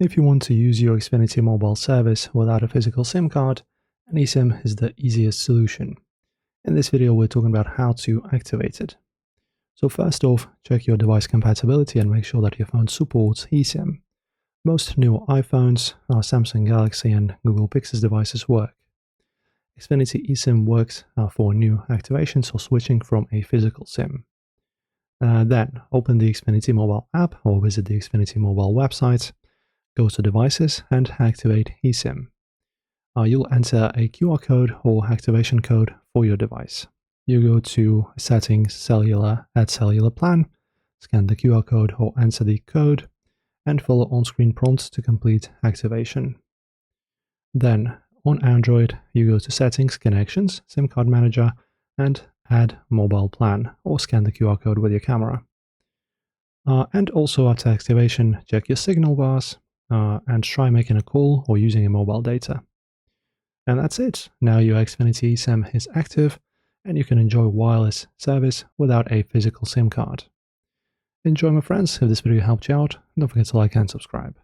If you want to use your Xfinity mobile service without a physical SIM card, an eSIM is the easiest solution. In this video, we're talking about how to activate it. So first off, check your device compatibility and make sure that your phone supports eSIM. Most new iPhones, Samsung Galaxy and Google Pixel devices work. Xfinity eSIM works for new activations or switching from a physical SIM. Then open the Xfinity mobile app or visit the Xfinity mobile website. Go to Devices and activate eSIM. You'll enter a QR code or activation code for your device. You go to Settings, Cellular, Add Cellular Plan, scan the QR code or enter the code, and follow on-screen prompts to complete activation. Then, on Android, you go to Settings, Connections, SIM Card Manager, and Add Mobile Plan, or scan the QR code with your camera. And also after activation, check your signal bars, and try making a call or using a mobile data. And that's it. Now your Xfinity eSIM is active and you can enjoy wireless service without a physical SIM card. Enjoy, my friends. If this video helped you out, don't forget to like and subscribe.